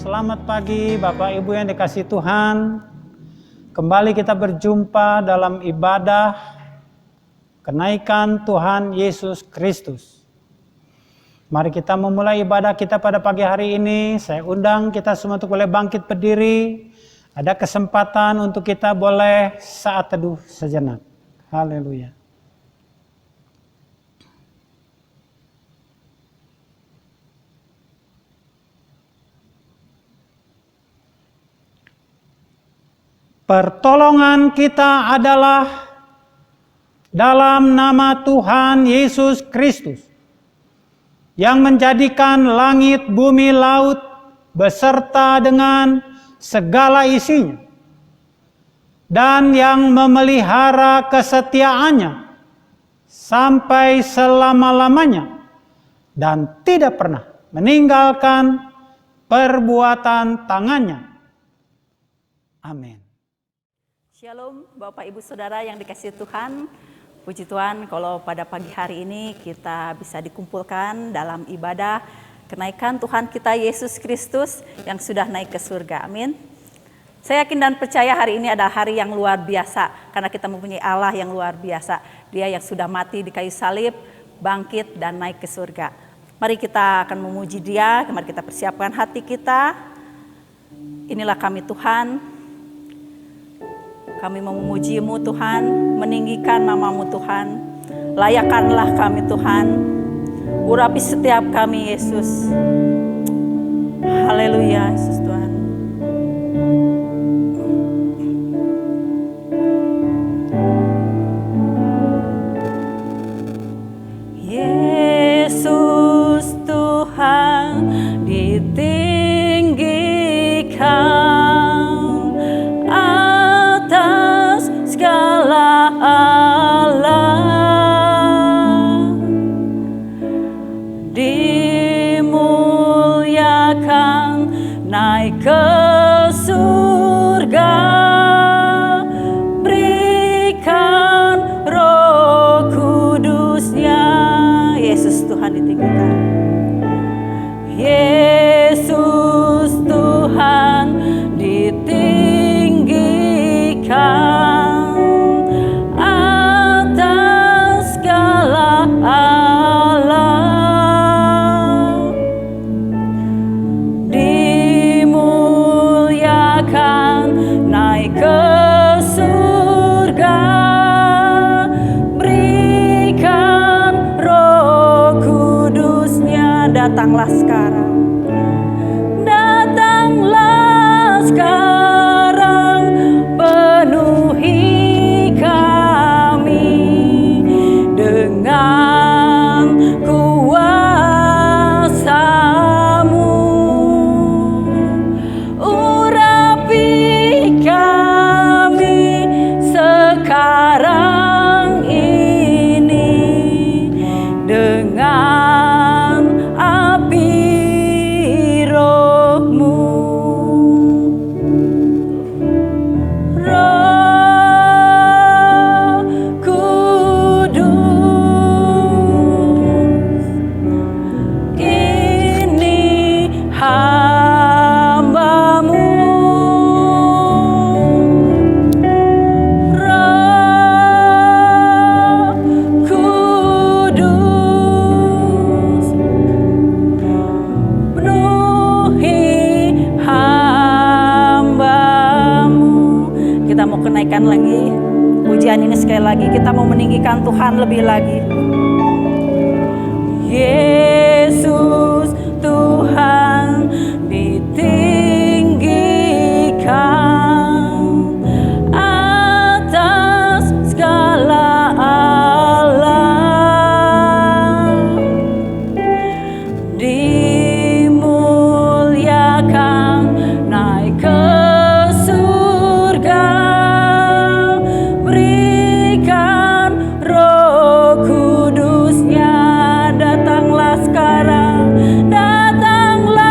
Selamat pagi Bapak Ibu yang dikasihi Tuhan. Kembali kita berjumpa dalam ibadah kenaikan Tuhan Yesus Kristus. Mari kita memulai ibadah kita pada pagi hari ini. Saya undang kita semua untuk boleh bangkit berdiri. Ada kesempatan untuk kita boleh saat teduh sejenak. Haleluya. Pertolongan kita adalah dalam nama Tuhan Yesus Kristus yang menjadikan langit, bumi, laut beserta dengan segala isinya dan yang memelihara kesetiaannya sampai selama-lamanya dan tidak pernah meninggalkan perbuatan tangannya. Amin. Shalom Bapak Ibu Saudara yang dikasihi Tuhan. Puji Tuhan kalau pada pagi hari ini kita bisa dikumpulkan dalam ibadah kenaikan Tuhan kita Yesus Kristus yang sudah naik ke surga. Amin. Saya yakin dan percaya hari ini adalah hari yang luar biasa karena kita mempunyai Allah yang luar biasa. Dia yang sudah mati di kayu salib, bangkit dan naik ke surga. Mari kita akan memuji Dia, mari kita persiapkan hati kita. Inilah kami Tuhan. Kami memuji-Mu Tuhan, meninggikan nama-Mu Tuhan. Layakanlah kami Tuhan. Urapi setiap kami Yesus. Haleluya Yesus Tuhan. Yesus Tuhan ditinggikan. Naik ke surga, berikan Roh Kudus-Nya. Yesus Tuhan ditinggikan. Yesus Tuhan ditinggikan atas segala alam. Naik ke surga, berikan Roh Kudus-Nya. Datanglah sekarang, datanglah sekarang, penuhi kami dengan kuasa-Mu. Sekarang ini dengan api Roh-Mu, Roh Kudus, ini hamba-Mu. Kenaikan lagi pujian ini sekali lagi, kita mau meninggikan Tuhan lebih lagi. Yesus Tuhan ditinggikan atas segala alam, dimuliakan naik ke Kudus-Nya. Datanglah sekarang, datanglah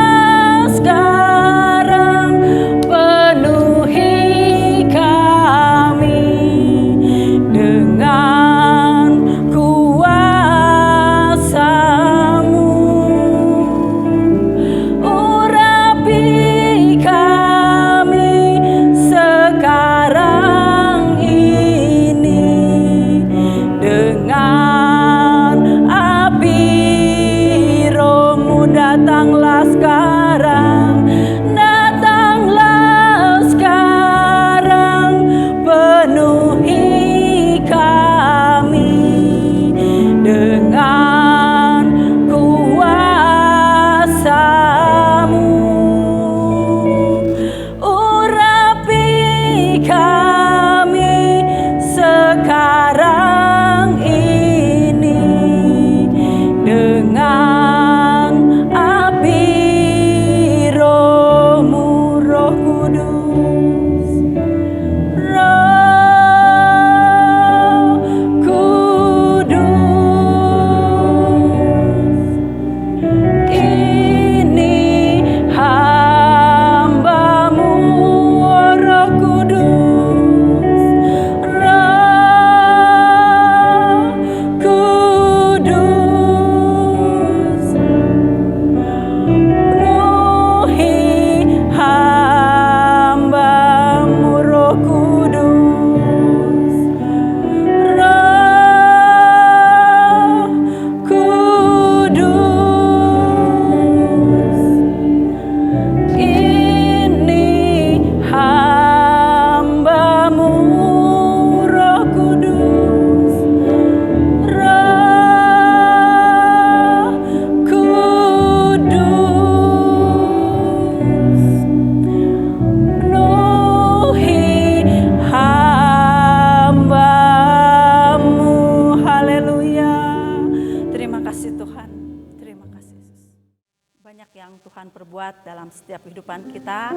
yang Tuhan perbuat dalam setiap kehidupan kita.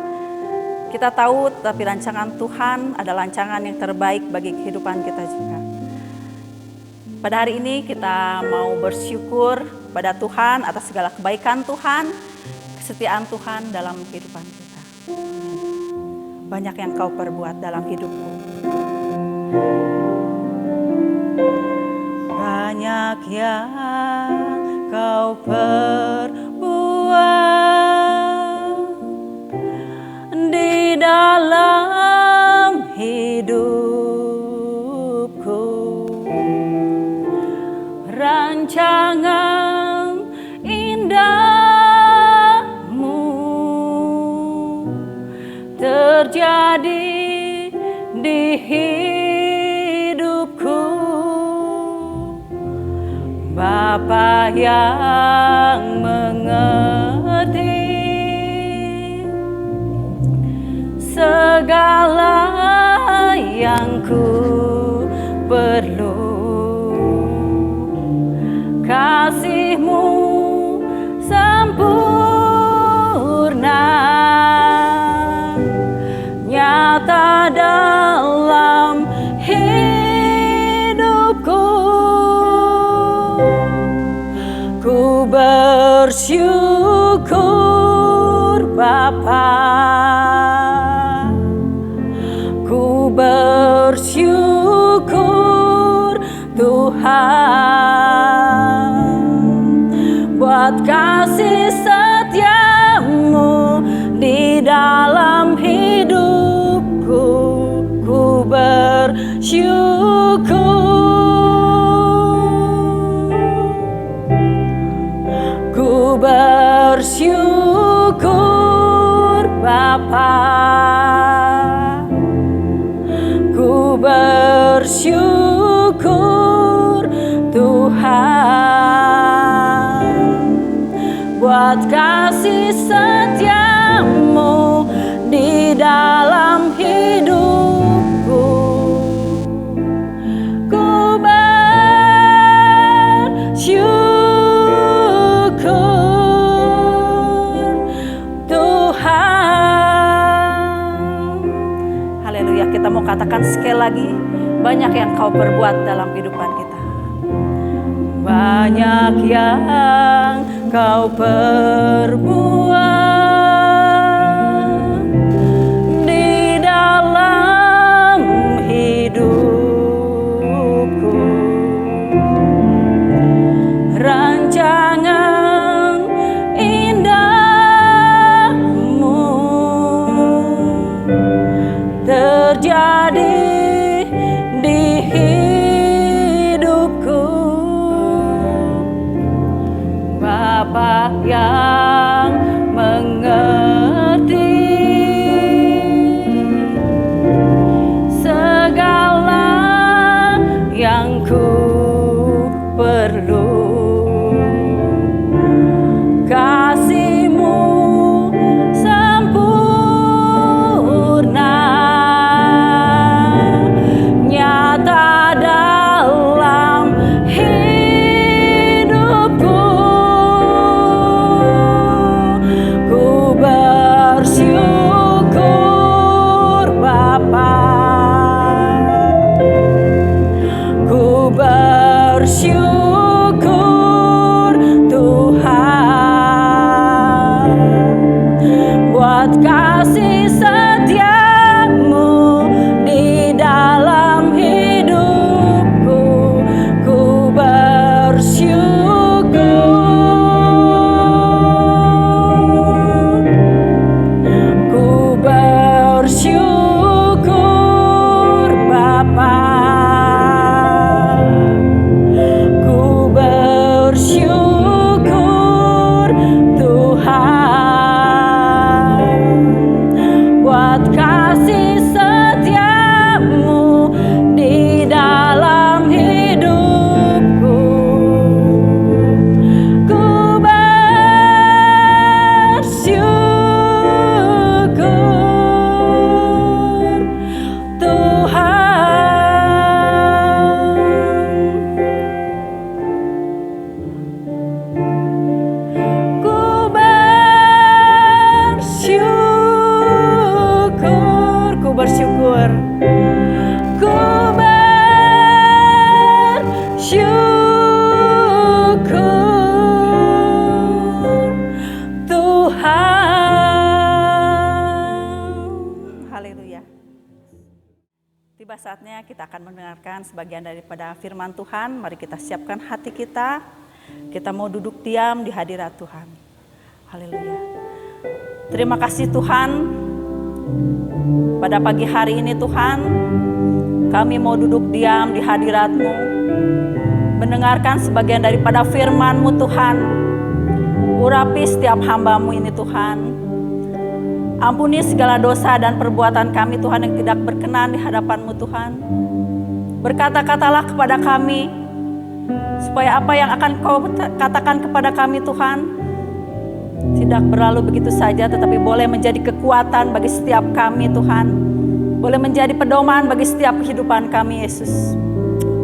Kita tahu, tapi rancangan Tuhan ada rancangan yang terbaik bagi kehidupan kita juga. Pada hari ini kita mau bersyukur pada Tuhan atas segala kebaikan Tuhan, kesetiaan Tuhan dalam kehidupan kita. Banyak yang Kau perbuat dalam hidupku. Banyak yang Kau perbuat di dalam hidupku. Rancangan indahmu terjadi di hidupku. Bapa yang mengerti segala yang ku perlu, kasih-Mu sempurna nyata dalam hidupku. Ku bersyukur Bapa, ku bersyukur Tuhan buat kasih setia-Mu di dalam hidupku. Ku bersyukur, ku bersyukur Bapa, ku bersyukur Tuhan buat kasih setia-Mu di dalam hidupku. Ku bersyukur Tuhan. Haleluya, kita mau katakan sekali lagi, banyak yang Kau perbuat dalam kehidupan kita. Banyak yang Kau perbuat di dalam hidupku. Rancangan indahmu terjadi di hidupku. Bapa yang mengerti segala yang ku perlu, kasih-Mu sempurna nyata dalam hidupku. Ku bersyukur Bapa, ku bersyukur Tuhan buat kasih setia-Mu di dalam hidupku. Ku bersyukur, ku bersyukur Bapa, ku kita akan mendengarkan sebagian daripada firman Tuhan. Mari kita siapkan hati kita. Kita mau duduk diam di hadirat Tuhan. Haleluya. Terima kasih Tuhan. Pada pagi hari ini Tuhan, kami mau duduk diam di hadirat-Mu, mendengarkan sebagian daripada firman-Mu Tuhan. Urapi setiap hamba-Mu ini Tuhan. Ampuni segala dosa dan perbuatan kami Tuhan yang tidak berkenan di hadapan-Mu Tuhan. Berkata-katalah kepada kami, supaya apa yang akan Kau katakan kepada kami Tuhan, tidak berlalu begitu saja, tetapi boleh menjadi kekuatan bagi setiap kami Tuhan. Boleh menjadi pedoman bagi setiap kehidupan kami Yesus.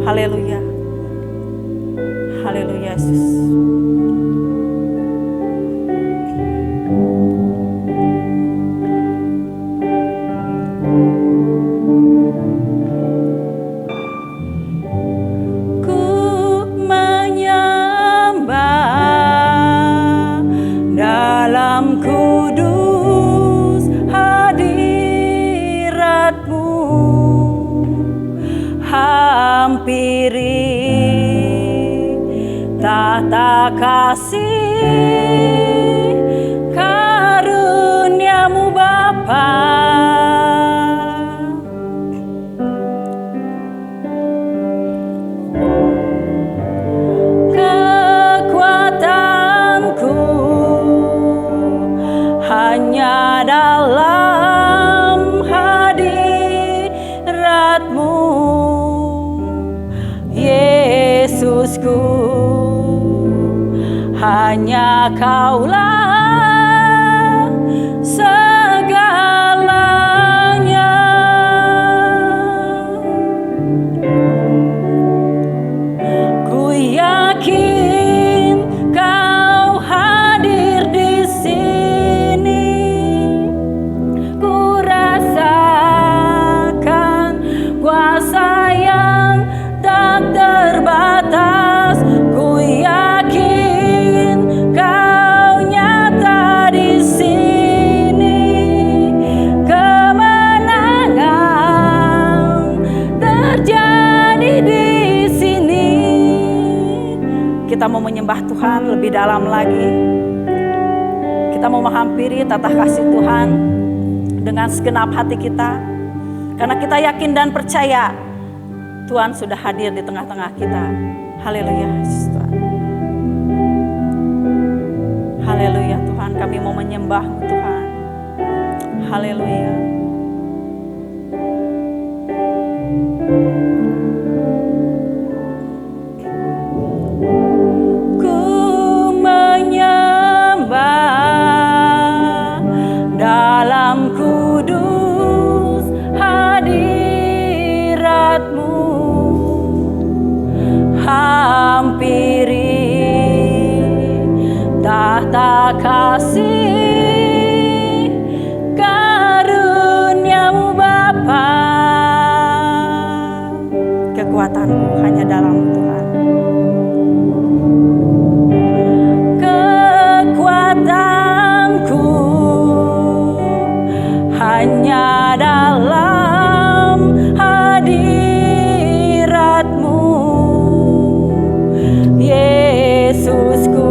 Haleluya. Haleluya Yesus. Tata kasih karunia-Mu Bapa, kekuatanku hanya dalam hadirat-Mu Yesusku. Hanya Kaulah segalanya. Ku yakin Kau hadir di sini. Ku rasakan kuasa yang tak terbatas. Ku yakin Kau nyata di sini. Kemenangan terjadi di sini. Kita mau menyembah Tuhan lebih dalam lagi. Kita mau menghampiri tata kasih Tuhan dengan segenap hati kita. Karena kita yakin dan percaya Tuhan sudah hadir di tengah-tengah kita. Haleluya Tuhan. Haleluya Tuhan, kami mau menyembah-Mu Tuhan. Haleluya. Ku menyembah dalam kudus hadirat-Mu. Hampiri tahta kasih karunia-Mu Bapa. Kekuatanku hanya dalam Tuhan. Kekuatanku hanya dalam hadirat-Mu Yesusku.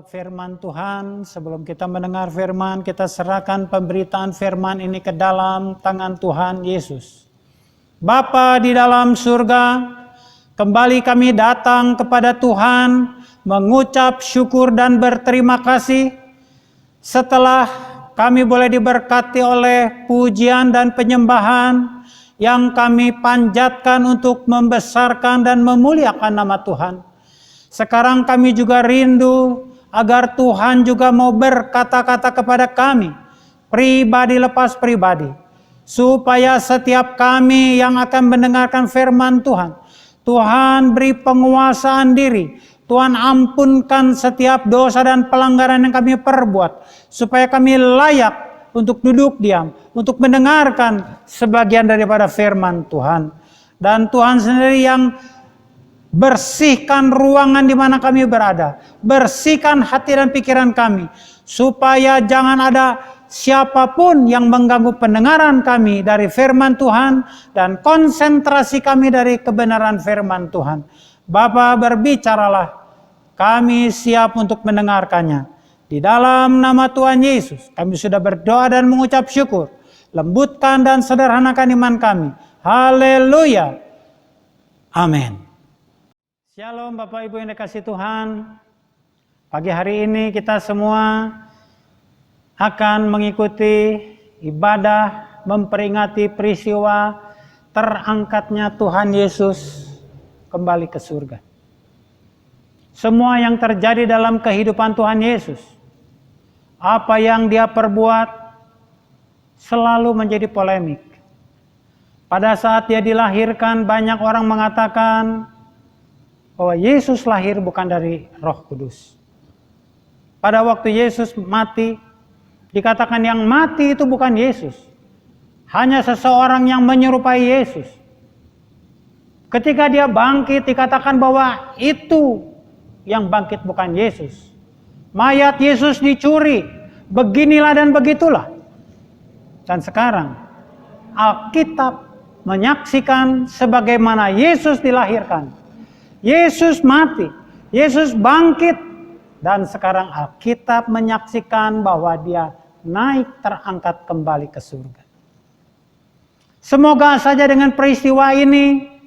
firman Tuhan. Sebelum kita mendengar firman, kita serahkan pemberitaan firman ini ke dalam tangan Tuhan Yesus. Bapa di dalam surga, kembali kami datang kepada Tuhan, mengucap syukur dan berterima kasih setelah kami boleh diberkati oleh pujian dan penyembahan yang kami panjatkan untuk membesarkan dan memuliakan nama Tuhan. Sekarang kami juga rindu agar Tuhan juga mau berkata-kata kepada kami, pribadi lepas pribadi, supaya setiap kami yang akan mendengarkan firman Tuhan, Tuhan beri penguasaan diri, Tuhan ampunkan setiap dosa dan pelanggaran yang kami perbuat, supaya kami layak untuk duduk diam, untuk mendengarkan sebagian daripada firman Tuhan. Dan Tuhan sendiri yang bersihkan ruangan di mana kami berada, bersihkan hati dan pikiran kami, supaya jangan ada siapapun yang mengganggu pendengaran kami dari firman Tuhan dan konsentrasi kami dari kebenaran firman Tuhan. Bapa, berbicaralah, kami siap untuk mendengarkannya. Di dalam nama Tuhan Yesus, kami sudah berdoa dan mengucap syukur. Lembutkan dan sederhanakan iman kami. Haleluya. Amin. Shalom Bapak Ibu yang dikasihi Tuhan. Pagi hari ini kita semua akan mengikuti ibadah memperingati peristiwa terangkatnya Tuhan Yesus kembali ke surga. Semua yang terjadi dalam kehidupan Tuhan Yesus, apa yang dia perbuat selalu menjadi polemik. Pada saat dia dilahirkan, banyak orang mengatakan bahwa Yesus lahir bukan dari Roh Kudus. Pada waktu Yesus mati, dikatakan yang mati itu bukan Yesus, hanya seseorang yang menyerupai Yesus. Ketika dia bangkit, dikatakan bahwa itu yang bangkit bukan Yesus. Mayat Yesus dicuri, beginilah dan begitulah. Dan sekarang Alkitab menyaksikan sebagaimana Yesus dilahirkan, Yesus mati, Yesus bangkit, dan sekarang Alkitab menyaksikan bahwa dia naik terangkat kembali ke surga. Semoga saja dengan peristiwa ini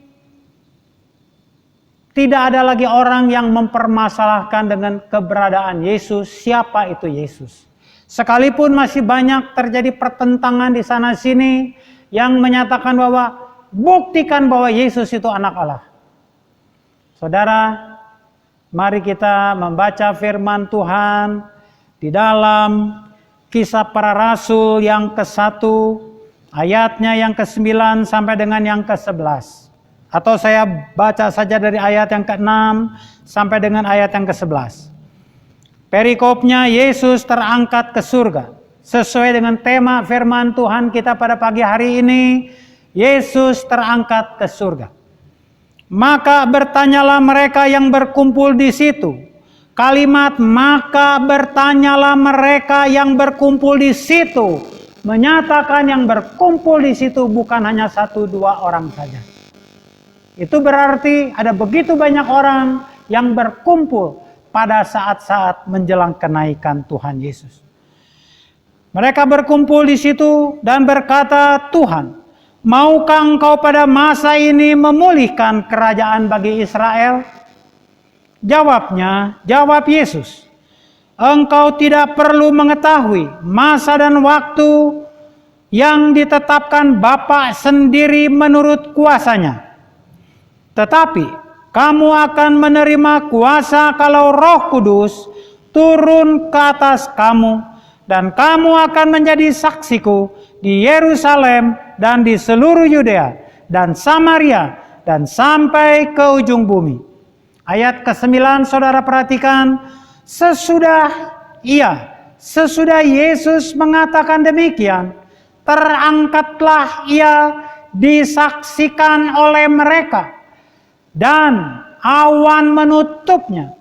tidak ada lagi orang yang mempermasalahkan dengan keberadaan Yesus, siapa itu Yesus. Sekalipun masih banyak terjadi pertentangan di sana sini yang menyatakan bahwa buktikan bahwa Yesus itu anak Allah. Saudara, mari kita membaca firman Tuhan di dalam Kisah Para Rasul yang ke-1, ayatnya yang ke-9 sampai dengan yang ke-11. Atau saya baca saja dari ayat yang ke-6 sampai dengan ayat yang ke-11. Perikopnya Yesus terangkat ke surga. Sesuai dengan tema firman Tuhan kita pada pagi hari ini, Yesus terangkat ke surga. Maka bertanyalah mereka yang berkumpul di situ. Kalimat maka bertanyalah mereka yang berkumpul di situ menyatakan yang berkumpul di situ bukan hanya 1-2 orang saja. Itu berarti ada begitu banyak orang yang berkumpul pada saat-saat menjelang kenaikan Tuhan Yesus. Mereka berkumpul di situ dan berkata, Tuhan, maukah engkau pada masa ini memulihkan kerajaan bagi Israel? Jawab Yesus, engkau tidak perlu mengetahui masa dan waktu yang ditetapkan Bapa sendiri menurut kuasanya. Tetapi kamu akan menerima kuasa kalau Roh Kudus turun ke atas kamu, dan kamu akan menjadi saksiku di Yerusalem dan di seluruh Yudea dan Samaria dan sampai ke ujung bumi. Ayat ke-9 saudara perhatikan, sesudah Yesus mengatakan demikian, terangkatlah ia disaksikan oleh mereka dan awan menutupnya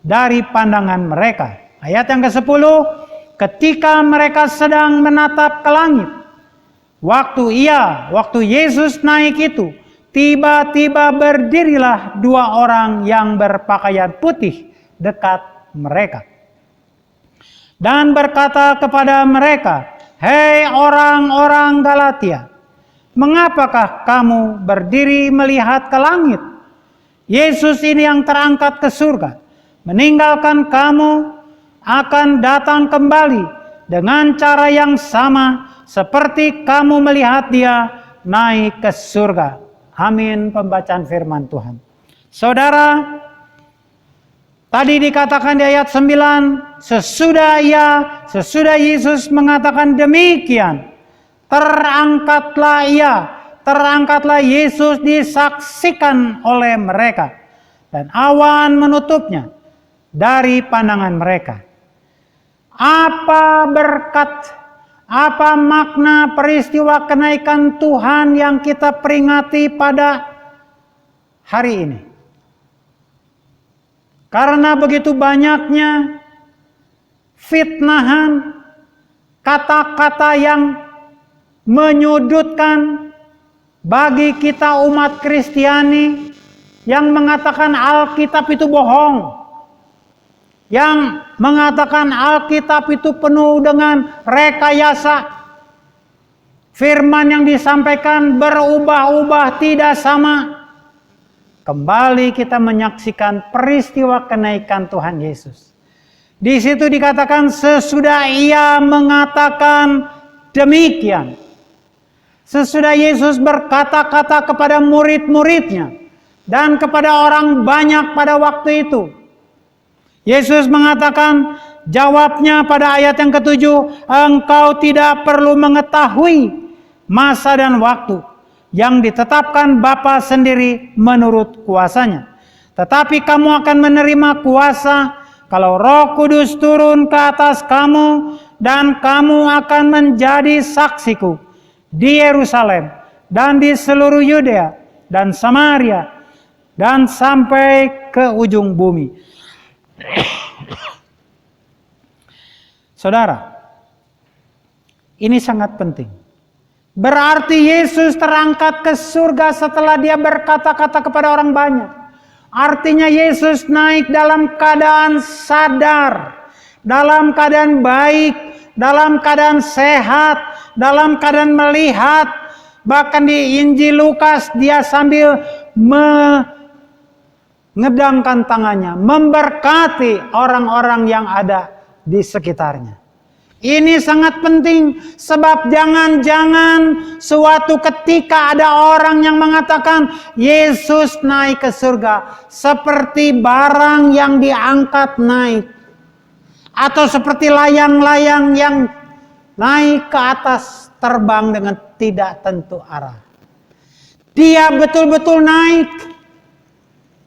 dari pandangan mereka. Ayat yang ke-10, ketika mereka sedang menatap ke langit, waktu Yesus naik itu, tiba-tiba berdirilah 2 orang yang berpakaian putih dekat mereka. dan berkata kepada mereka, "Hei orang-orang Galatia, mengapakah kamu berdiri melihat ke langit? Yesus ini yang terangkat ke surga, meninggalkan kamu, akan datang kembali dengan cara yang sama seperti kamu melihat dia naik ke surga." Amin. Pembacaan firman Tuhan. Saudara, tadi dikatakan di ayat 9, sesudah Yesus mengatakan demikian, terangkatlah Yesus disaksikan oleh mereka, dan awan menutupnya dari pandangan mereka. Apa berkat, apa makna peristiwa kenaikan Tuhan yang kita peringati pada hari ini? Karena begitu banyaknya fitnahan, kata-kata yang menyudutkan bagi kita umat Kristiani, yang mengatakan Alkitab itu bohong, yang mengatakan Alkitab itu penuh dengan rekayasa, firman yang disampaikan berubah-ubah, tidak sama. Kembali kita menyaksikan peristiwa kenaikan Tuhan Yesus. Di situ dikatakan sesudah ia mengatakan demikian. Sesudah Yesus berkata-kata kepada murid-muridnya dan kepada orang banyak pada waktu itu, Yesus mengatakan, jawabnya pada ayat yang ke-7, engkau tidak perlu mengetahui masa dan waktu yang ditetapkan Bapa sendiri menurut kuasanya. Tetapi kamu akan menerima kuasa kalau Roh Kudus turun ke atas kamu, dan kamu akan menjadi saksiku di Yerusalem dan di seluruh Yudea dan Samaria dan sampai ke ujung bumi. Saudara, ini sangat penting. Berarti Yesus terangkat ke surga setelah dia berkata-kata kepada orang banyak. Artinya Yesus naik dalam keadaan sadar, dalam keadaan baik, dalam keadaan sehat, dalam keadaan melihat. Bahkan di Injil Lukas dia sambil mengedangkan tangannya, memberkati orang-orang yang ada di sekitarnya. Ini sangat penting, sebab jangan-jangan suatu ketika ada orang yang mengatakan Yesus naik ke surga seperti barang yang diangkat naik, atau seperti layang-layang yang naik ke atas terbang dengan tidak tentu arah. Dia betul-betul naik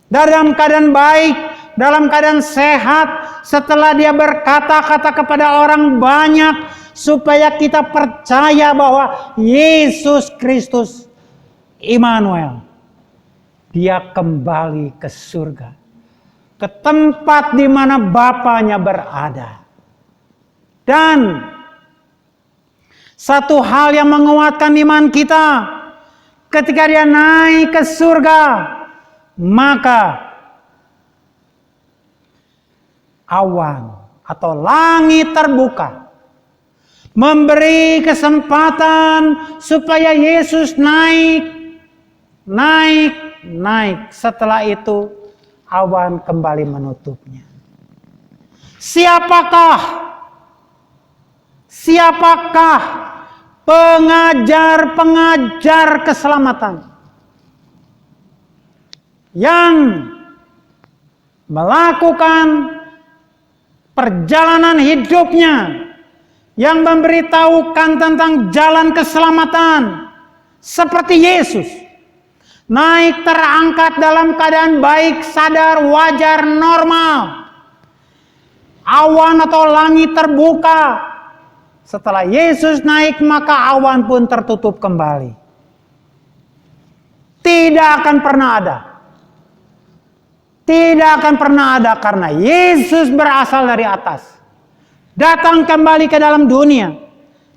dalam keadaan baik, dalam keadaan sehat, setelah dia berkata-kata kepada orang banyak, supaya kita percaya bahwa Yesus Kristus Immanuel, dia kembali ke surga, ke tempat di mana Bapanya berada. Dan satu hal yang menguatkan iman kita, ketika dia naik ke surga, maka awan atau langit terbuka, memberi kesempatan supaya Yesus naik. Setelah itu awan kembali menutupnya. Siapakah pengajar keselamatan yang melakukan perjalanan hidupnya, yang memberitahukan tentang jalan keselamatan seperti Yesus? Naik terangkat dalam keadaan baik, sadar, wajar, normal. Awan atau langit terbuka. Setelah Yesus naik, maka awan pun tertutup kembali. Tidak akan pernah ada. Tidak akan pernah ada, karena Yesus berasal dari atas, datang kembali ke dalam dunia,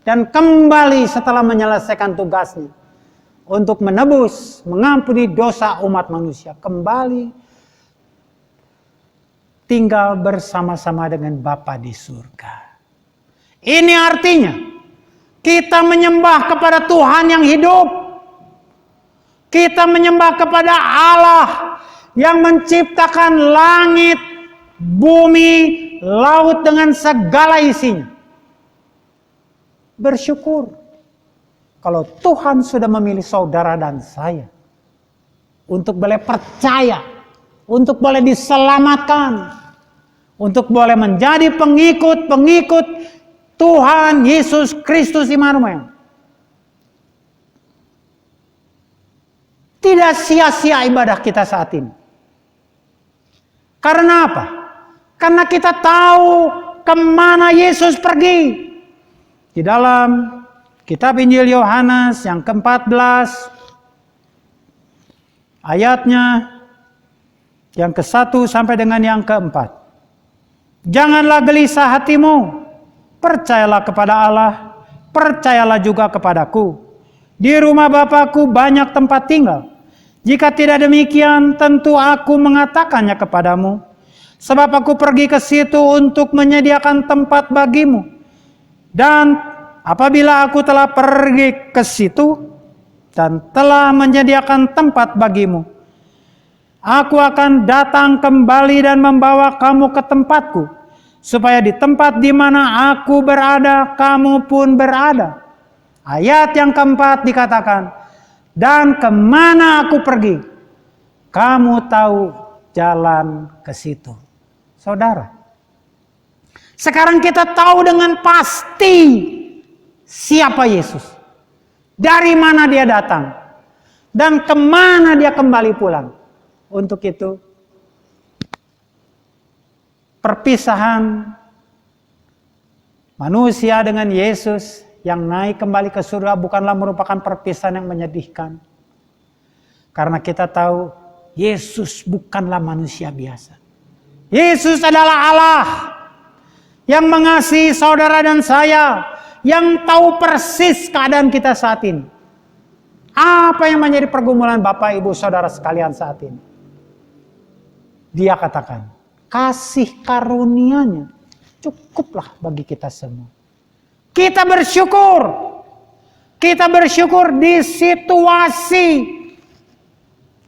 dan kembali setelah menyelesaikan tugasnya untuk menebus, mengampuni dosa umat manusia, kembali tinggal bersama-sama dengan Bapa di surga. Ini artinya kita menyembah kepada Tuhan yang hidup. Kita menyembah kepada Allah yang menciptakan langit, bumi, laut dengan segala isinya. Bersyukur kalau Tuhan sudah memilih saudara dan saya untuk boleh percaya, untuk boleh diselamatkan, untuk boleh menjadi pengikut-pengikut Tuhan Yesus Kristus Immanuel. Tidak sia-sia ibadah kita saat ini. Karena apa? Karena kita tahu kemana Yesus pergi. Di dalam kitab Injil Yohanes yang ke-14, ayatnya yang ke-1 sampai dengan yang ke-4. Janganlah gelisah hatimu, percayalah kepada Allah, percayalah juga kepadaku. Di rumah Bapakku banyak tempat tinggal. Jika tidak demikian, tentu aku mengatakannya kepadamu. Sebab aku pergi ke situ untuk menyediakan tempat bagimu. Dan apabila aku telah pergi ke situ dan telah menyediakan tempat bagimu, aku akan datang kembali dan membawa kamu ke tempatku, supaya di tempat di mana aku berada, kamu pun berada. Ayat yang keempat dikatakan, dan kemana aku pergi, kamu tahu jalan ke situ. Saudara, sekarang kita tahu dengan pasti siapa Yesus, dari mana dia datang, dan kemana dia kembali pulang. Untuk itu, perpisahan manusia dengan Yesus yang naik kembali ke surga bukanlah merupakan perpisahan yang menyedihkan. Karena kita tahu Yesus bukanlah manusia biasa. Yesus adalah Allah yang mengasihi saudara dan saya, yang tahu persis keadaan kita saat ini. Apa yang menjadi pergumulan Bapak Ibu Saudara sekalian saat ini? Dia katakan, kasih karunia-Nya cukuplah bagi kita semua. Kita bersyukur. Kita bersyukur di situasi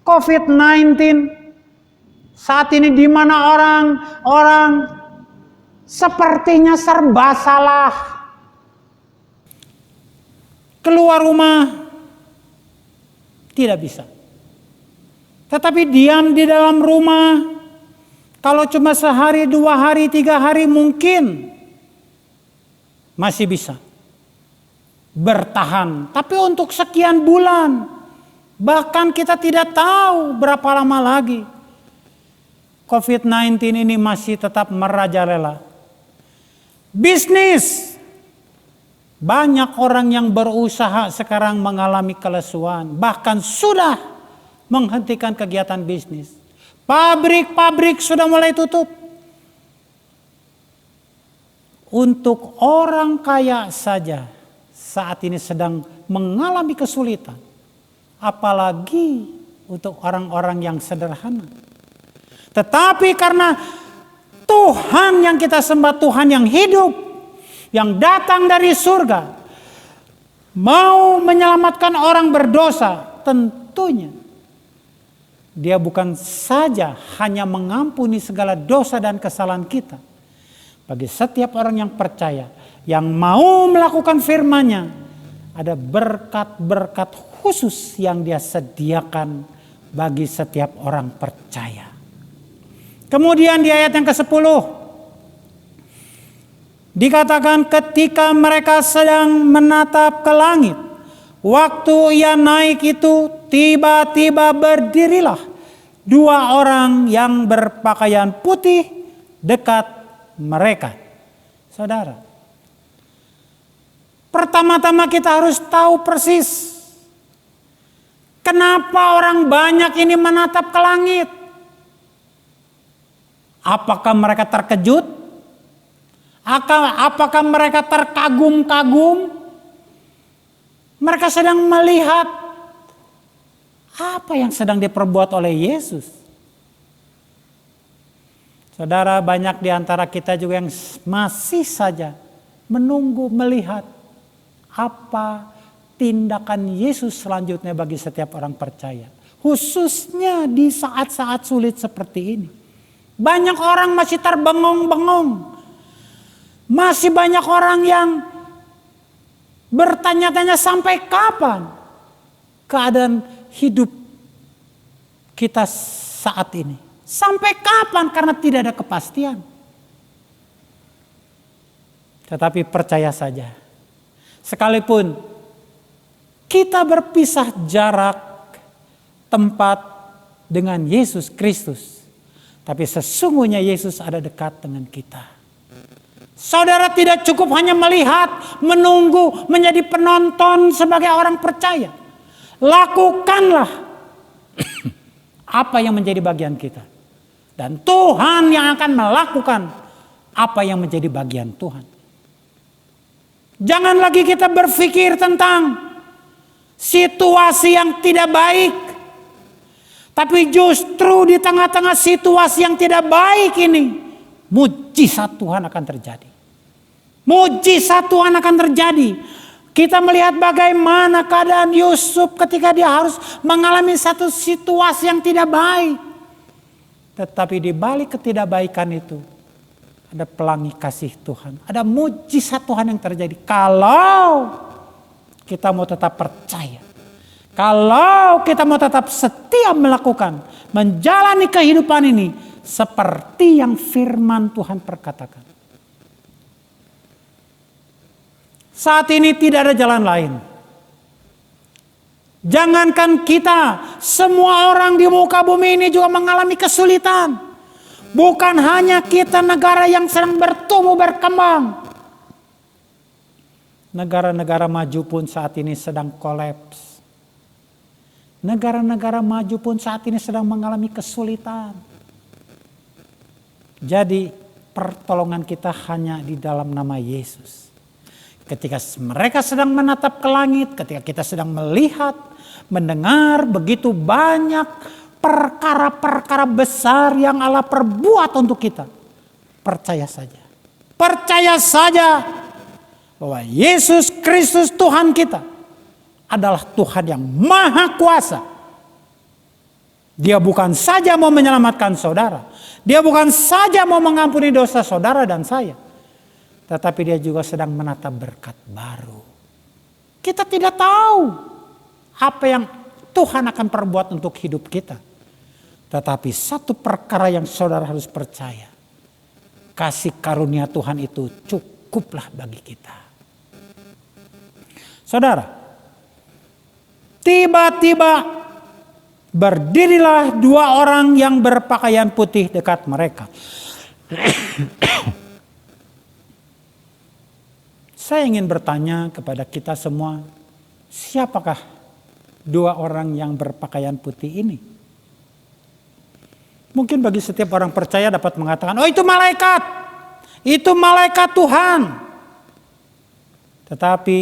COVID-19 saat ini, di mana orang sepertinya serba salah. Keluar rumah tidak bisa. Tetapi diam di dalam rumah, kalau cuma sehari, 2 hari, 3 hari mungkin masih bisa bertahan. Tapi untuk sekian bulan, bahkan kita tidak tahu berapa lama lagi COVID-19 ini masih tetap merajalela. Bisnis, banyak orang yang berusaha sekarang mengalami kelesuan, bahkan sudah menghentikan kegiatan bisnis. Pabrik-pabrik sudah mulai tutup. Untuk orang kaya saja saat ini sedang mengalami kesulitan. Apalagi untuk orang-orang yang sederhana. Tetapi karena Tuhan yang kita sembah, Tuhan yang hidup, yang datang dari surga, mau menyelamatkan orang berdosa, tentunya Dia bukan saja hanya mengampuni segala dosa dan kesalahan kita. Bagi setiap orang yang percaya, yang mau melakukan firman-Nya, ada berkat-berkat khusus yang Dia sediakan bagi setiap orang percaya. Kemudian di ayat yang ke-10 dikatakan, ketika mereka sedang menatap ke langit, waktu Ia naik itu, tiba-tiba berdirilah 2 orang yang berpakaian putih dekat mereka. Saudara, pertama-tama kita harus tahu persis kenapa orang banyak ini menatap ke langit. Apakah mereka terkejut? Apakah mereka terkagum-kagum? Mereka sedang melihat apa yang sedang diperbuat oleh Yesus. Saudara, banyak di antara kita juga yang masih saja menunggu melihat apa tindakan Yesus selanjutnya bagi setiap orang percaya. Khususnya di saat-saat sulit seperti ini. Banyak orang masih terbengong-bengong. Masih banyak orang yang bertanya-tanya sampai kapan keadaan hidup kita saat ini. Sampai kapan, karena tidak ada kepastian. Tetapi percaya saja, sekalipun kita berpisah jarak tempat dengan Yesus Kristus, tapi sesungguhnya Yesus ada dekat dengan kita. Saudara tidak cukup hanya melihat, menunggu, menjadi penonton sebagai orang percaya. Lakukanlah apa yang menjadi bagian kita. Dan Tuhan yang akan melakukan apa yang menjadi bagian Tuhan. Jangan lagi kita berpikir tentang situasi yang tidak baik. Tapi justru di tengah-tengah situasi yang tidak baik ini, mujizat Tuhan akan terjadi. Mujizat Tuhan akan terjadi. Kita melihat bagaimana keadaan Yusuf ketika dia harus mengalami satu situasi yang tidak baik. Tetapi di balik ketidakbaikan itu ada pelangi kasih Tuhan. Ada mujizat Tuhan yang terjadi. Kalau kita mau tetap percaya. Kalau kita mau tetap setia melakukan. Menjalani kehidupan ini seperti yang firman Tuhan perkatakan. Saat ini tidak ada jalan lain. Jangankan kita, semua orang di muka bumi ini juga mengalami kesulitan. Bukan hanya kita, negara yang sedang bertumbuh berkembang. Negara-negara maju pun saat ini sedang kolaps. Negara-negara maju pun saat ini sedang mengalami kesulitan. Jadi pertolongan kita hanya di dalam nama Yesus. Ketika mereka sedang menatap ke langit, ketika kita sedang melihat, mendengar begitu banyak perkara-perkara besar yang Allah perbuat untuk kita. Percaya saja. Percaya saja bahwa Yesus Kristus Tuhan kita adalah Tuhan yang maha kuasa. Dia bukan saja mau menyelamatkan saudara. Dia bukan saja mau mengampuni dosa saudara dan saya. Tetapi dia juga sedang menatap berkat baru. Kita tidak tahu apa yang Tuhan akan perbuat untuk hidup kita. Tetapi satu perkara yang saudara harus percaya. Kasih karunia Tuhan itu cukuplah bagi kita. Saudara, tiba-tiba berdirilah dua orang yang berpakaian putih dekat mereka. Saya ingin bertanya kepada kita semua, siapakah dua orang yang berpakaian putih ini? Mungkin bagi setiap orang percaya dapat mengatakan, oh itu malaikat Tuhan. Tetapi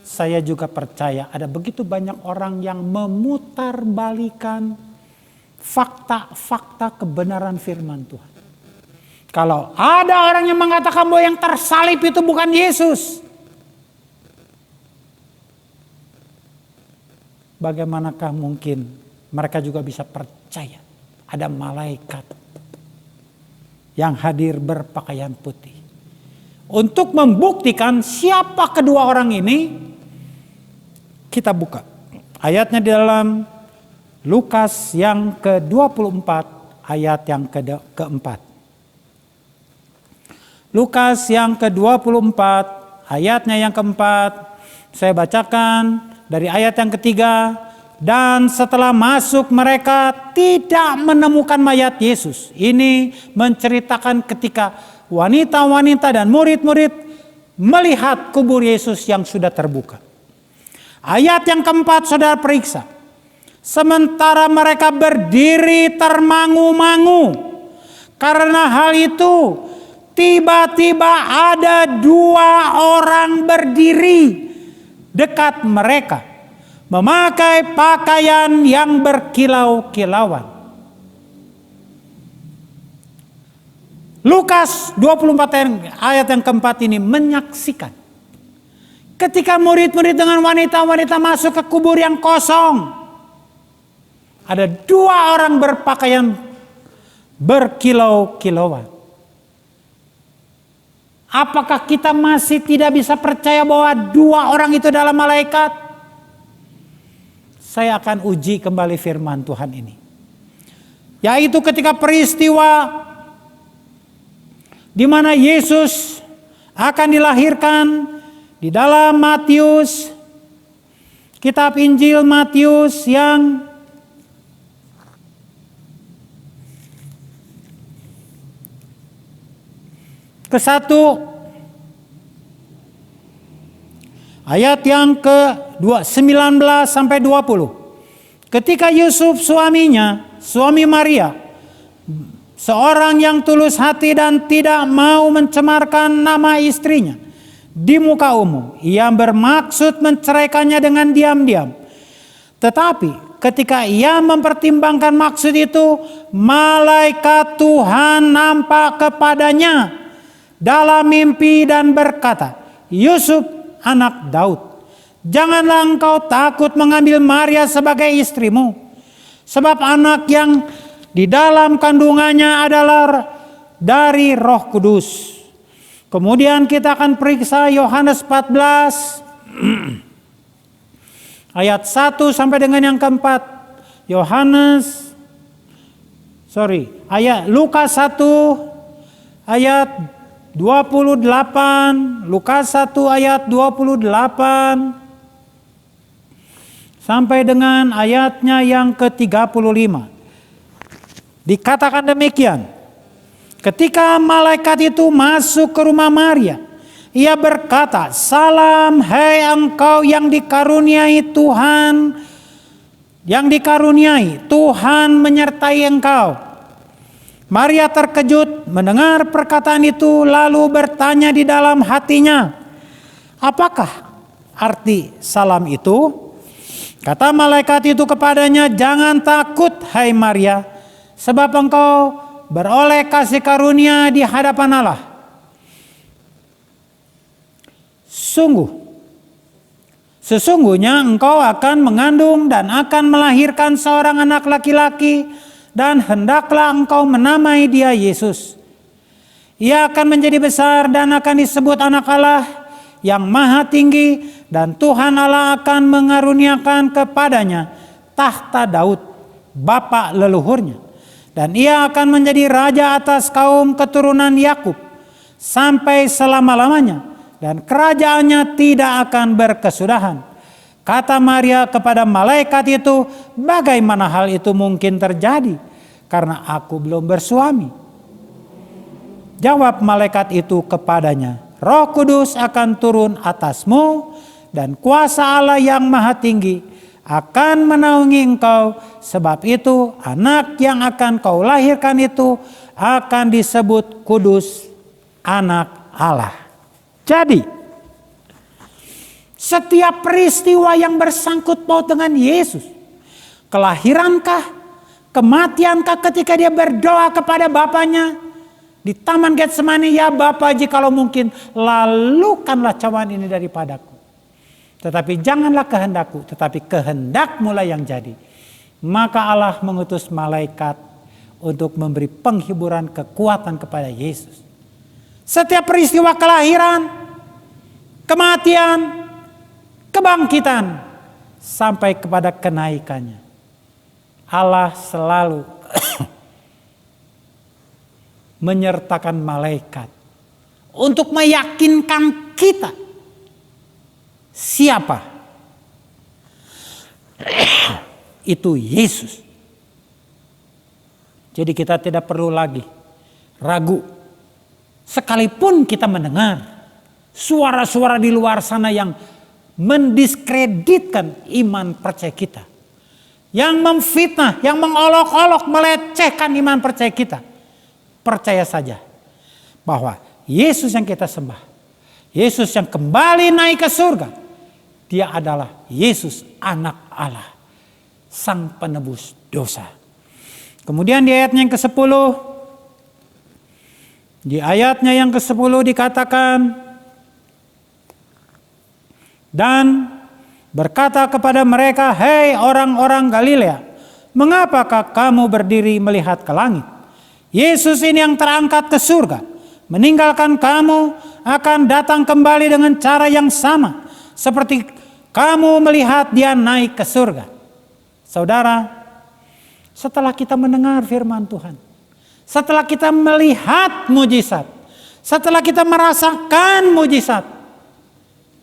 saya juga percaya ada begitu banyak orang yang memutarbalikan fakta-fakta kebenaran firman Tuhan. Kalau ada orang yang mengatakan bahwa yang tersalib itu bukan Yesus, bagaimanakah mungkin mereka juga bisa percaya ada malaikat yang hadir berpakaian putih? Untuk membuktikan siapa kedua orang ini, kita buka ayatnya di dalam Lukas yang ke-24 ayat yang keempat. Lukas yang ke-24 ayatnya yang keempat. Saya bacakan dari ayat yang ketiga. Dan setelah masuk mereka tidak menemukan mayat Yesus. Ini menceritakan ketika wanita-wanita dan murid-murid melihat kubur Yesus yang sudah terbuka. Ayat yang keempat saudara periksa. Sementara mereka berdiri termangu-mangu. Karena hal itu tiba-tiba ada dua orang berdiri dekat mereka, memakai pakaian yang berkilau-kilauan. Lukas 24 ayat yang keempat ini menyaksikan ketika murid-murid dengan wanita-wanita masuk ke kubur yang kosong. Ada 2 orang berpakaian berkilau-kilauan. Apakah kita masih tidak bisa percaya bahwa 2 orang itu adalah malaikat? Saya akan uji kembali firman Tuhan ini. Yaitu ketika peristiwa di mana Yesus akan dilahirkan di dalam Matius, kitab Injil Matius yang ke-1 ayat yang ke-19 sampai 20. Ketika Yusuf suami Maria, seorang yang tulus hati dan tidak mau mencemarkan nama istrinya di muka umum, ia bermaksud menceraikannya dengan diam-diam. Tetapi ketika ia mempertimbangkan maksud itu, malaikat Tuhan nampak kepadanya dalam mimpi dan berkata, "Yusuf, anak Daud, janganlah engkau takut mengambil Maria sebagai istrimu, sebab anak yang di dalam kandungannya adalah dari Roh Kudus." Kemudian kita akan periksa Yohanes 14 ayat 1 sampai dengan yang keempat. Lukas 1 ayat 28, Lukas 1 ayat 28 sampai dengan ayatnya yang ke-35. Dikatakan demikian, ketika malaikat itu masuk ke rumah Maria, ia berkata, "Salam, hai engkau yang dikaruniai Tuhan menyertai engkau." Maria terkejut mendengar perkataan itu, lalu bertanya di dalam hatinya, "Apakah arti salam itu?" Kata malaikat itu kepadanya, "Jangan takut, hai Maria, sebab engkau beroleh kasih karunia di hadapan Allah. Sesungguhnya engkau akan mengandung dan akan melahirkan seorang anak laki-laki, dan hendaklah engkau menamai dia Yesus. Ia akan menjadi besar dan akan disebut anak Allah yang maha tinggi, dan Tuhan Allah akan mengaruniakan kepadanya tahta Daud, bapa leluhurnya. Dan ia akan menjadi raja atas kaum keturunan Yakub sampai selama-lamanya, dan kerajaannya tidak akan berkesudahan." Kata Maria kepada malaikat itu, "Bagaimana hal itu mungkin terjadi? Karena aku belum bersuami." Jawab malaikat itu kepadanya, "Roh Kudus akan turun atasmu, dan kuasa Allah yang maha tinggi akan menaungi engkau. Sebab itu anak yang akan kau lahirkan itu akan disebut kudus, anak Allah." Jadi setiap peristiwa yang bersangkut paut dengan Yesus, kelahirankah, kematiankah, ketika dia berdoa kepada Bapanya di Taman Getsemani, "Ya Bapa, jikalau mungkin, lalukanlah cawan ini daripadaku. Tetapi janganlah kehendakku, tetapi kehendak-Mu lah yang jadi." Maka Allah mengutus malaikat untuk memberi penghiburan kekuatan kepada Yesus. Setiap peristiwa kelahiran, kematian, kebangkitan, sampai kepada kenaikannya, Allah selalu menyertakan malaikat untuk meyakinkan kita siapa itu Yesus. Jadi kita tidak perlu lagi ragu, sekalipun kita mendengar suara-suara di luar sana yang mendiskreditkan iman percaya kita, yang memfitnah, yang mengolok-olok, melecehkan iman percaya kita. Percaya saja bahwa Yesus yang kita sembah, Yesus yang kembali naik ke surga, dia adalah Yesus anak Allah, sang penebus dosa. Kemudian di ayatnya yang ke-10, Di ayatnya yang ke-10 dikatakan, dan berkata kepada mereka, "Hei orang-orang Galilea, mengapakah kamu berdiri melihat ke langit? Yesus ini yang terangkat ke surga, meninggalkan kamu, akan datang kembali dengan cara yang sama, seperti kamu melihat dia naik ke surga." Saudara, setelah kita mendengar firman Tuhan, setelah kita melihat mujizat, setelah kita merasakan mujizat,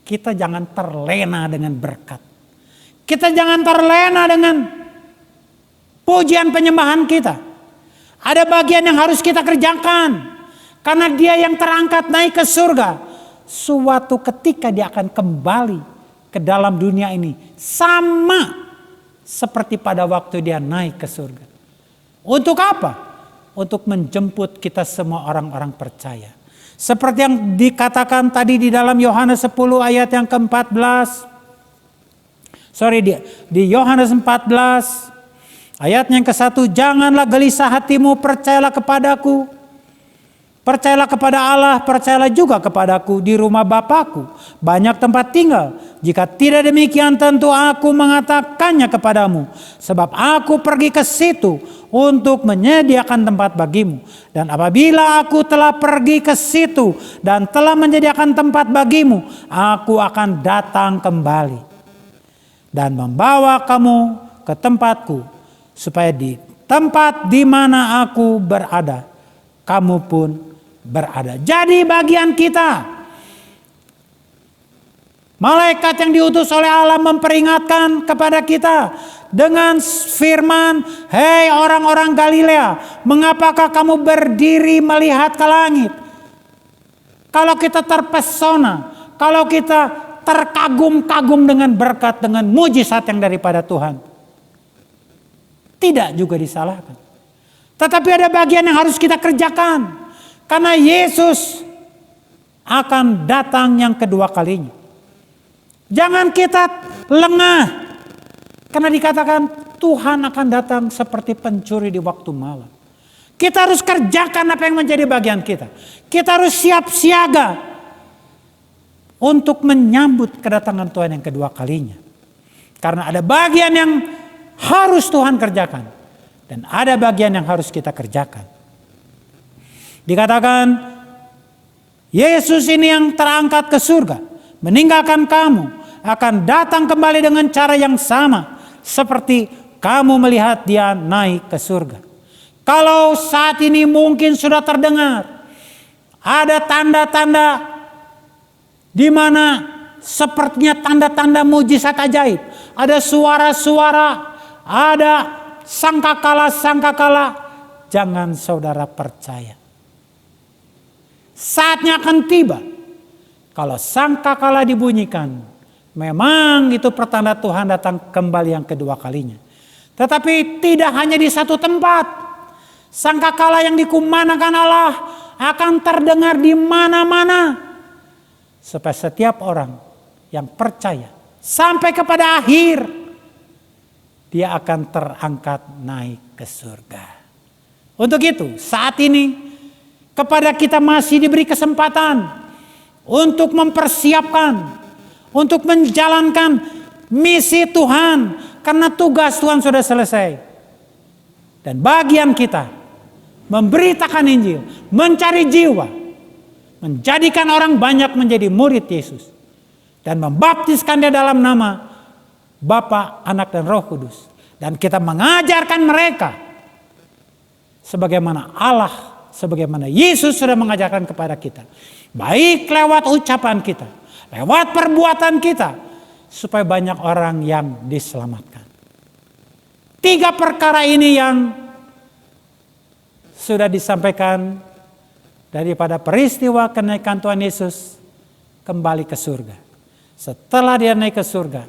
kita jangan terlena dengan berkat. Kita jangan terlena dengan pujian penyembahan kita. Ada bagian yang harus kita kerjakan. Karena dia yang terangkat naik ke surga, suatu ketika dia akan kembali ke dalam dunia ini. Sama seperti pada waktu dia naik ke surga. Untuk apa? Untuk menjemput kita semua orang-orang percaya. Seperti yang dikatakan tadi di dalam Yohanes 10 ayat yang ke-14. Di Yohanes 14 ayat yang ke-1. Janganlah gelisah hatimu, percayalah kepadaku. Percayalah kepada Allah, percayalah juga kepadaku. Di rumah Bapakku banyak tempat tinggal. Jika tidak demikian, tentu aku mengatakannya kepadamu. Sebab aku pergi ke situ untuk menyediakan tempat bagimu. Dan apabila aku telah pergi ke situ dan telah menyediakan tempat bagimu, aku akan datang kembali dan membawa kamu ke tempatku, supaya di tempat di mana aku berada, kamu pun berada. Jadi bagian kita, malaikat yang diutus oleh Allah memperingatkan kepada kita dengan firman, "Hei orang-orang Galilea, mengapakah kamu berdiri melihat ke langit?" Kalau kita terpesona, kalau kita terkagum-kagum dengan berkat, dengan mujizat yang daripada Tuhan, tidak juga disalahkan. Tetapi ada bagian yang harus kita kerjakan. Karena Yesus akan datang yang kedua kalinya. Jangan kita lengah. Karena dikatakan Tuhan akan datang seperti pencuri di waktu malam. Kita harus kerjakan apa yang menjadi bagian kita. Kita harus siap siaga untuk menyambut kedatangan Tuhan yang kedua kalinya. Karena ada bagian yang harus Tuhan kerjakan. Dan ada bagian yang harus kita kerjakan. Dikatakan Yesus ini yang terangkat ke surga, meninggalkan kamu, akan datang kembali dengan cara yang sama seperti kamu melihat dia naik ke surga. Kalau saat ini mungkin sudah terdengar ada tanda-tanda di mana sepertinya tanda-tanda mujizat ajaib, ada suara-suara, ada sangkakala-sangkakala, jangan saudara percaya. Saatnya akan tiba. Kalau sangkakala dibunyikan, memang itu pertanda Tuhan datang kembali yang kedua kalinya. Tetapi tidak hanya di satu tempat. Sangkakala yang dikumandangkan Allah akan terdengar di mana-mana. Supaya setiap orang yang percaya sampai kepada akhir, dia akan terangkat naik ke surga. Untuk itu saat ini kepada kita masih diberi kesempatan untuk mempersiapkan, untuk menjalankan misi Tuhan, karena tugas Tuhan sudah selesai. Dan bagian kita memberitakan Injil, mencari jiwa, menjadikan orang banyak menjadi murid Yesus, dan membaptiskan dia dalam nama Bapa, Anak, dan Roh Kudus. Dan kita mengajarkan mereka sebagaimana Allah, sebagaimana Yesus sudah mengajarkan kepada kita. Baik lewat ucapan kita, lewat perbuatan kita, supaya banyak orang yang diselamatkan. 3 perkara ini yang sudah disampaikan daripada peristiwa kenaikan Tuhan Yesus kembali ke surga. Setelah dia naik ke surga,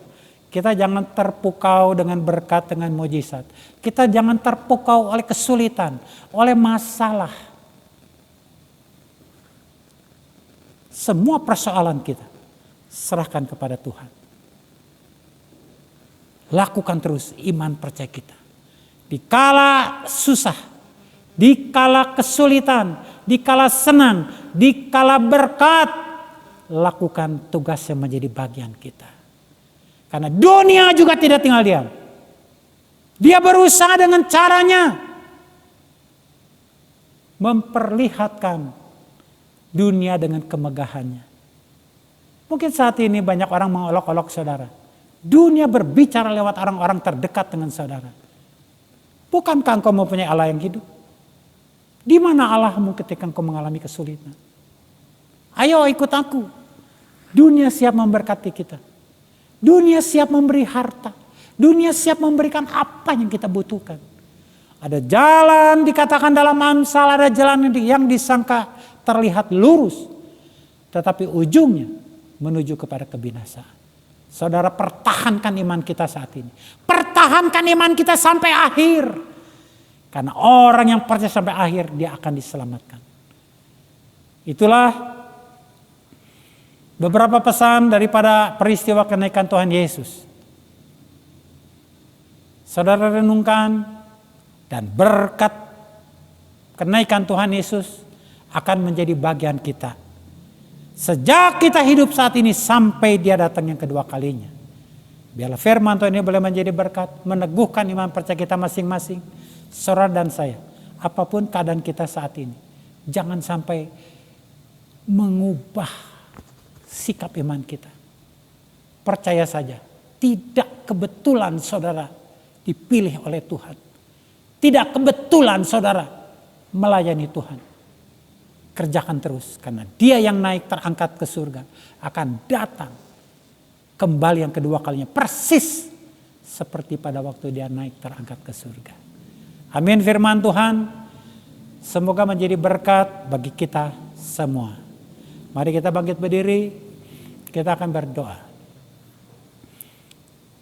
kita jangan terpukau dengan berkat, dengan mujizat. Kita jangan terpukau oleh kesulitan, oleh masalah. Semua persoalan kita serahkan kepada Tuhan. Lakukan terus iman percaya kita. Dikala susah, dikala kesulitan, dikala senang, dikala berkat, lakukan tugas yang menjadi bagian kita. Karena dunia juga tidak tinggal diam. Dia berusaha dengan caranya memperlihatkan dunia dengan kemegahannya. Mungkin saat ini banyak orang mengolok-olok saudara. Dunia berbicara lewat orang-orang terdekat dengan saudara. Bukankah engkau mempunyai Allah yang hidup? Di mana Allahmu ketika engkau mengalami kesulitan? Ayo ikut aku. Dunia siap memberkati kita. Dunia siap memberi harta. Dunia siap memberikan apa yang kita butuhkan. Ada jalan dikatakan dalam Amsal, ada jalan yang disangka terlihat lurus. Tetapi ujungnya menuju kepada kebinasaan. Saudara, pertahankan iman kita saat ini. Pertahankan iman kita sampai akhir. Karena orang yang percaya sampai akhir, dia akan diselamatkan. Itulah beberapa pesan daripada peristiwa kenaikan Tuhan Yesus. Saudara renungkan, dan berkat kenaikan Tuhan Yesus akan menjadi bagian kita. Sejak kita hidup saat ini sampai dia datang yang kedua kalinya. Biarlah firman Tuhan ini boleh menjadi berkat, meneguhkan iman percaya kita masing-masing, saudara dan saya. Apapun keadaan kita saat ini, jangan sampai mengubah sikap iman kita. Percaya saja, tidak kebetulan saudara dipilih oleh Tuhan. Tidak kebetulan saudara melayani Tuhan. Kerjakan terus, karena dia yang naik terangkat ke surga akan datang kembali yang kedua kalinya, persis seperti pada waktu dia naik terangkat ke surga. Amin. Firman Tuhan semoga menjadi berkat bagi kita semua. Mari kita bangkit berdiri, kita akan berdoa.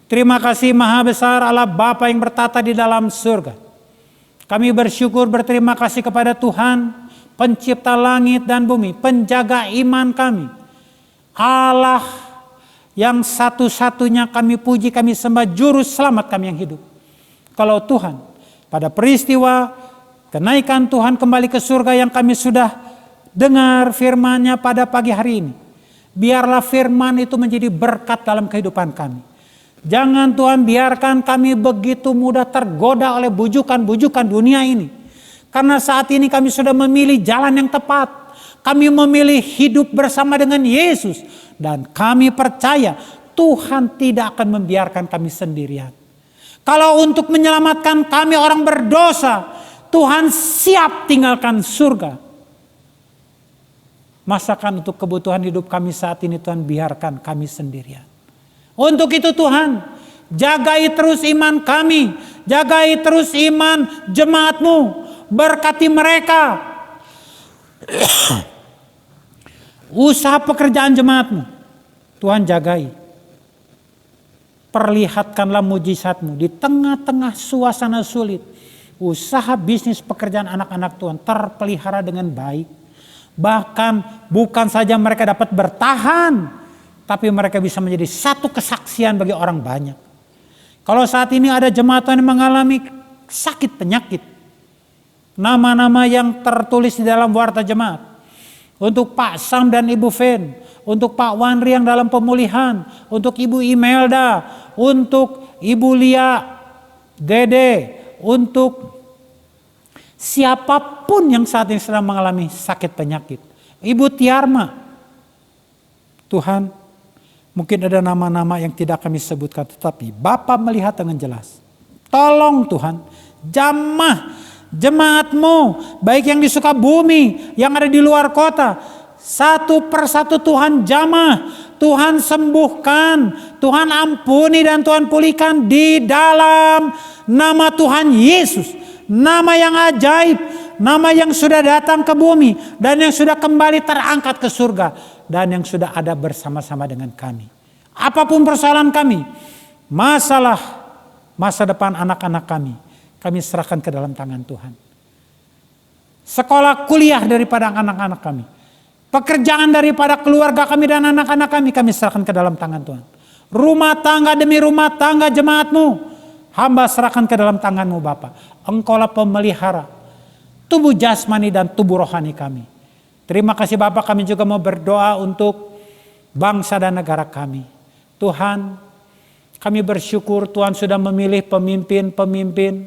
Terima kasih Maha Besar Allah Bapa yang bertata di dalam surga. Kami bersyukur, berterima kasih kepada Tuhan, pencipta langit dan bumi, penjaga iman kami. Allah yang satu-satunya kami puji, kami sembah, juru selamat kami yang hidup. Kalau Tuhan, pada peristiwa kenaikan Tuhan kembali ke surga yang kami sudah dengar firman-Nya pada pagi hari ini, biarlah firman itu menjadi berkat dalam kehidupan kami. Jangan Tuhan biarkan kami begitu mudah tergoda oleh bujukan-bujukan dunia ini. Karena saat ini kami sudah memilih jalan yang tepat. Kami memilih hidup bersama dengan Yesus. Dan kami percaya Tuhan tidak akan membiarkan kami sendirian. Kalau untuk menyelamatkan kami orang berdosa, Tuhan siap tinggalkan surga. Masakan untuk kebutuhan hidup kami saat ini Tuhan biarkan kami sendirian. Untuk itu Tuhan, jagai terus iman kami, jagai terus iman jemaat-Mu, berkati mereka. Usaha pekerjaan jemaat-Mu, Tuhan jagai. Perlihatkanlah mujizat-Mu di tengah-tengah suasana sulit. Usaha bisnis pekerjaan anak-anak Tuhan terpelihara dengan baik. Bahkan bukan saja mereka dapat bertahan, tapi mereka bisa menjadi satu kesaksian bagi orang banyak. Kalau saat ini ada jemaat yang mengalami sakit penyakit, nama-nama yang tertulis di dalam warta jemaat, untuk Pak Sam dan Ibu Fen, untuk Pak Wanri yang dalam pemulihan, untuk Ibu Imelda, untuk Ibu Lia, Dede, untuk siapapun yang saat ini sedang mengalami sakit penyakit, Ibu Tiarma, Tuhan, mungkin ada nama-nama yang tidak kami sebutkan, tetapi Bapa melihat dengan jelas. Tolong Tuhan, jamah jemaat-Mu, baik yang di Sukabumi, yang ada di luar kota, satu persatu Tuhan jamah, Tuhan sembuhkan, Tuhan ampuni dan Tuhan pulihkan di dalam nama Tuhan Yesus. Nama yang ajaib, nama yang sudah datang ke bumi dan yang sudah kembali terangkat ke surga dan yang sudah ada bersama-sama dengan kami. Apapun persoalan kami, masalah masa depan anak-anak kami serahkan ke dalam tangan Tuhan. Sekolah kuliah daripada anak-anak kami, pekerjaan daripada keluarga kami dan anak-anak kami serahkan ke dalam tangan Tuhan. Rumah tangga demi rumah tangga jemaat-Mu, hamba serahkan ke dalam tangan-Mu Bapa. Engkaulah pemelihara. tubuh jasmani dan tubuh rohani kami. Terima kasih Bapa, kami juga mau berdoa untuk bangsa dan negara kami. Tuhan, kami bersyukur Tuhan sudah memilih pemimpin-pemimpin,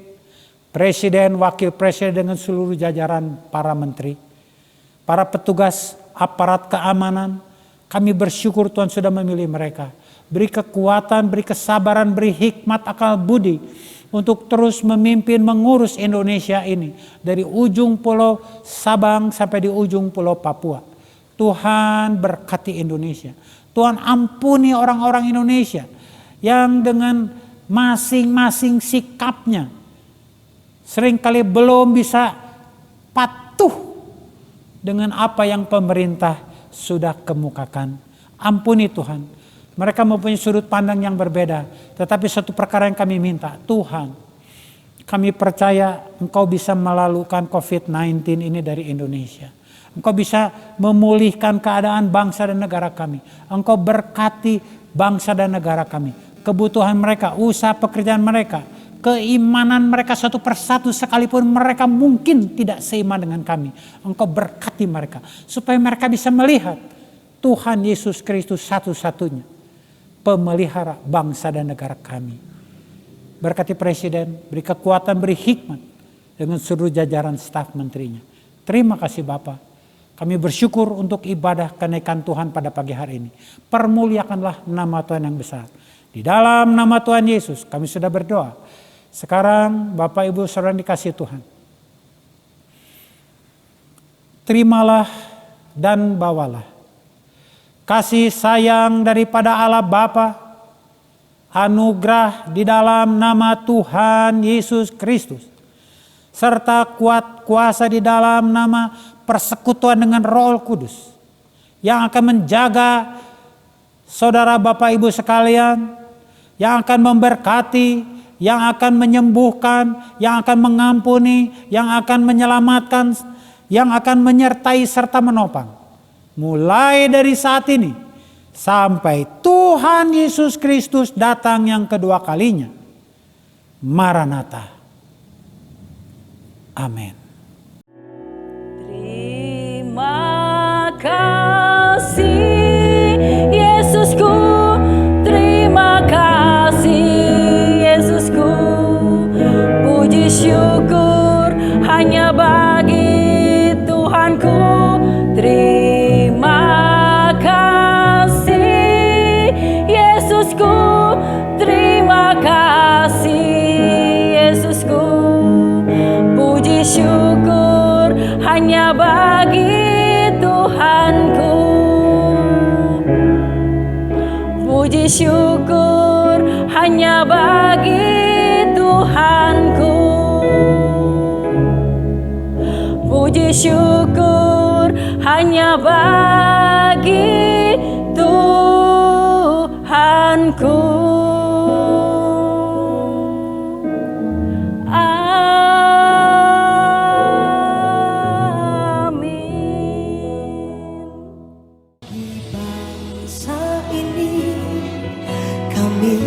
presiden, wakil presiden dengan seluruh jajaran para menteri, para petugas aparat keamanan. Kami bersyukur Tuhan sudah memilih mereka. Beri kekuatan, beri kesabaran, beri hikmat, akal budi untuk terus memimpin, mengurus Indonesia ini. Dari ujung pulau Sabang sampai di ujung pulau Papua. Tuhan berkati Indonesia. Tuhan ampuni orang-orang Indonesia yang dengan masing-masing sikapnya seringkali belum bisa patuh dengan apa yang pemerintah sudah kemukakan. Ampuni Tuhan. Mereka mempunyai sudut pandang yang berbeda. Tetapi satu perkara yang kami minta, Tuhan, kami percaya Engkau bisa melalukan COVID-19 ini dari Indonesia. Engkau bisa memulihkan keadaan bangsa dan negara kami. Engkau berkati bangsa dan negara kami. Kebutuhan mereka, usaha pekerjaan mereka, keimanan mereka satu persatu sekalipun mereka mungkin tidak seiman dengan kami. Engkau berkati mereka supaya mereka bisa melihat Tuhan Yesus Kristus satu-satunya pemelihara bangsa dan negara kami. Berkati presiden, beri kekuatan, beri hikmat dengan seluruh jajaran staf menterinya. Terima kasih Bapa. Kami bersyukur untuk ibadah kenaikan Tuhan pada pagi hari ini. Permuliakanlah nama Tuhan yang besar. Di dalam nama Tuhan Yesus kami sudah berdoa. Sekarang Bapak Ibu Saudara dikasih Tuhan. Terimalah dan bawalah kasih sayang daripada Allah Bapa, anugerah di dalam nama Tuhan Yesus Kristus, serta kuat kuasa di dalam nama persekutuan dengan Roh Kudus yang akan menjaga saudara Bapak Ibu sekalian, yang akan memberkati, yang akan menyembuhkan, yang akan mengampuni, yang akan menyelamatkan, yang akan menyertai serta menopang. Mulai dari saat ini sampai Tuhan Yesus Kristus datang yang kedua kalinya. Maranatha. Amin. Terima kasih Yesusku, terima kasih Yesusku. Puji syukur hanya bagi Tuhanku. Terima kasih Yesusku, terima kasih Yesusku. Puji syukur hanya bagi Tuhanku. Puji syukur hanya bagi Tuhanku. Puji syukur hanya bagi Tuhanku. Di bangsa ini kami